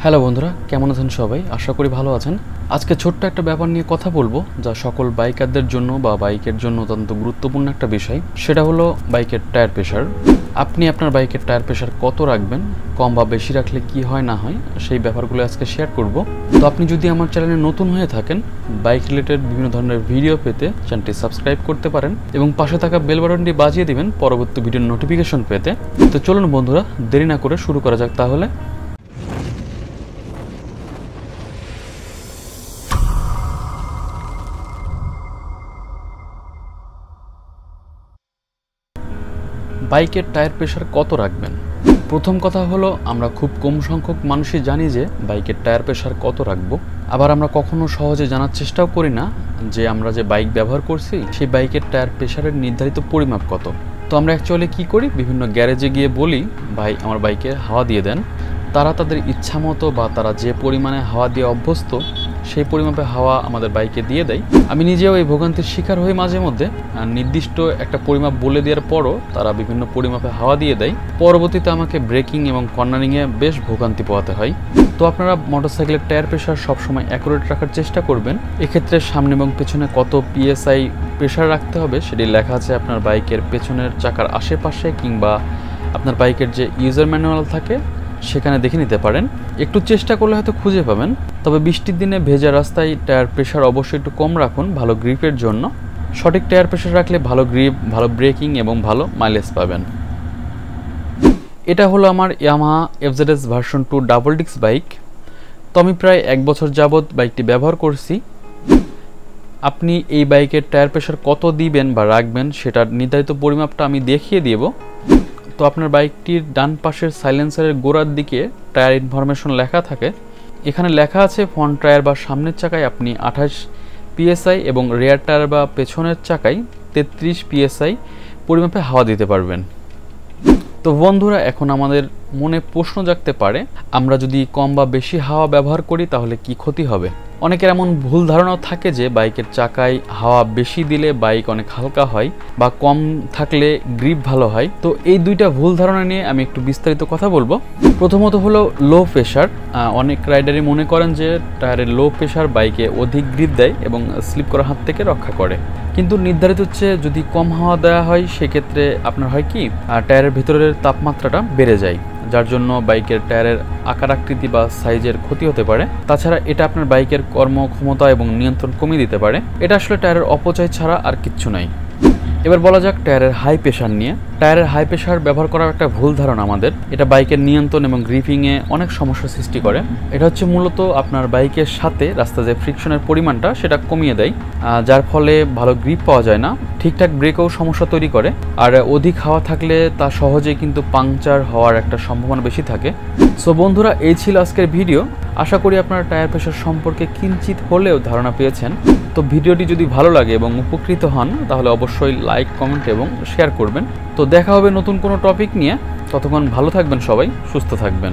Hello বন্ধুরা, কেমন আছেন সবাই? আশা করি ভালো আছেন। আজকে ছোট্ট একটা ব্যাপার নিয়ে কথা বলবো, যা সকল বাইকারদের জন্য বা বাইকের জন্য অত্যন্ত গুরুত্বপূর্ণ একটা বিষয়। সেটা হলো বাইকের টায়ার প্রেশার। আপনি আপনার বাইকের টায়ার প্রেশার কত রাখবেন, কম বা বেশি রাখলে কি হয় না হয়, সেই ব্যাপারগুলো আজকে শেয়ার করব। তো আপনি যদি আমার চ্যানেলে নতুন হয়ে থাকেন, বাইক রিলেটেড বিভিন্ন ধরনের ভিডিও পেতে চ্যানেলটি সাবস্ক্রাইব করতে পারেন এবং পাশে থাকা বেল বাটনটি বাজিয়ে দিবেন পরবর্তী ভিডিওর নোটিফিকেশন পেতে। তো চলুন বন্ধুরা, দেরি না করে শুরু করা যাক তাহলে। বাইকের টায়ার প্রেশার কত রাখবেন? প্রথম কথা হলো, আমরা খুব কম সংখ্যক মানুষই জানি যে বাইকের টায়ার প্রেশার কত রাখবো। আবার আমরা কখনো সহজে জানার চেষ্টাও করি না যে আমরা যে বাইক ব্যবহার করছি সেই বাইকের টায়ার প্রেশারের নির্ধারিত পরিমাপ কত। তো আমরা অ্যাকচুয়ালি কী করি, বিভিন্ন গ্যারেজে গিয়ে বলি, ভাই আমার বাইকে হাওয়া দিয়ে দেন। তারা তাদের ইচ্ছা মতো বা তারা যে পরিমাণে হাওয়া দিয়ে অভ্যস্ত সেই পরিমাপে হাওয়া আমাদের বাইকে দিয়ে দেয়। আমি নিজেও এই ভোগান্তির শিকার হই মাঝে মধ্যে। নির্দিষ্ট একটা পরিমাপ বলে দেওয়ার পরও তারা বিভিন্ন পরিমাপে হাওয়া দিয়ে দেয়। পরবর্তীতে আমাকে ব্রেকিং এবং কর্নারিংয়ে বেশ ভোগান্তি পোহাতে হয়। তো আপনারা মোটরসাইকেলের টায়ার প্রেশার সবসময় অ্যাকুরেট রাখার চেষ্টা করবেন। এক্ষেত্রে সামনে এবং পেছনে কত PSI প্রেশার রাখতে হবে সেটি লেখা আছে আপনার বাইকের পেছনের চাকার আশেপাশে, কিংবা আপনার বাইকের যে ইউজার ম্যানুয়াল থাকে সেখানে দেখে নিতে পারেন। একটু চেষ্টা করলে হয়তো খুঁজে পাবেন। তবে বৃষ্টির দিনে ভেজা রাস্তায় টায়ার প্রেশার অবশ্যই একটু কম রাখুন, ভালো গ্রিপের জন্য। সঠিক টায়ার প্রেশার রাখলে ভালো গ্রিপ, ভালো ব্রেকিং এবং ভালো মাইলেজ পাবেন। এটা হলো আমার Yamaha FZs version 2 double disc bike. তো আমি প্রায় 1 বছর যাবৎ বাইকটি ব্যবহার করছি। আপনি এই বাইকের টায়ার প্রেশার কত দিবেন বা রাখবেন সেটার নির্ধারিত পরিমাপটা আমি দেখিয়ে দেব। তো আপনার বাইকটির ডান পাশের সাইলেন্সারের গোড়ার দিকে টায়ার ইনফরমেশন লেখা থাকে। এখানে লেখা আছে ফ্রন্ট টায়ার বা সামনের চাকায় আপনি 28 PSI এবং রিয়ার টায়ার বা পেছনের চাকায় 33 PSI পরিমাপে হাওয়া দিতে পারবেন। তো বন্ধুরা, এখন আমাদের মনে প্রশ্ন জাগতে পারে, আমরা যদি কম বা বেশি হাওয়া ব্যবহার করি তাহলে কি ক্ষতি হবে? অনেকের এমন ভুল ধারণাও থাকে যে বাইকের চাকায় হাওয়া বেশি দিলে বাইক অনেক হালকা হয় বা কম থাকলে গ্রিপ ভালো হয়। তো এই দুইটা ভুল ধারণা নিয়ে আমি একটু বিস্তারিত কথা বলবো। প্রথমত হলো লো প্রেশার। অনেক রাইডারই মনে করেন যে টায়ারের লো প্রেশার বাইকে অধিক গ্রিপ দেয় এবং স্লিপ করার হাত থেকে রক্ষা করে। কিন্তু নির্ধারিত হচ্ছে যদি কম হাওয়া দেওয়া হয় সেক্ষেত্রে আপনার হয় কি, টায়ারের ভিতরের তাপমাত্রাটা বেড়ে যায়, যার জন্য বাইকের টায়ারের আকার আকৃতি বা সাইজের ক্ষতি হতে পারে। তাছাড়া এটা আপনার বাইকের কর্মক্ষমতা এবং নিয়ন্ত্রণ কমিয়ে দিতে পারে। এটা আসলে টায়ারের অপচয় ছাড়া আর কিচ্ছু নাই। এবার বলা যাক টায়ারের হাই প্রেশার নিয়ে। টায়ারের হাই প্রেশার ব্যবহার করার একটা ভুল ধারণা আমাদের। এটা বাইকের নিয়ন্ত্রণ এবং গ্রিপিংয়ে অনেক সমস্যার সৃষ্টি করে। এটা হচ্ছে মূলত আপনার বাইকের সাথে রাস্তায় যে ফ্রিকশনের পরিমাণটা সেটা কমিয়ে দেয়, যার ফলে ভালো গ্রিপ পাওয়া যায় না, ঠিকঠাক ব্রেকেও সমস্যা তৈরি করে। আর অধিক হাওয়া থাকলে তা সহজেই কিন্তু পাংচার হওয়ার একটা সম্ভাবনা বেশি থাকে। সো বন্ধুরা, এই ছিল আজকের ভিডিও। আশা করি আপনারা টায়ার প্রেশার সম্পর্কে কিঞ্চিত হলেও ধারণা পেয়েছেন। তো ভিডিওটি যদি ভালো লাগে এবং উপকৃত হন তাহলে অবশ্যই লাইক, কমেন্ট এবং শেয়ার করবেন। তো দেখা হবে নতুন কোনো টপিক নিয়ে। ততক্ষণ ভালো থাকবেন সবাই, সুস্থ থাকবেন।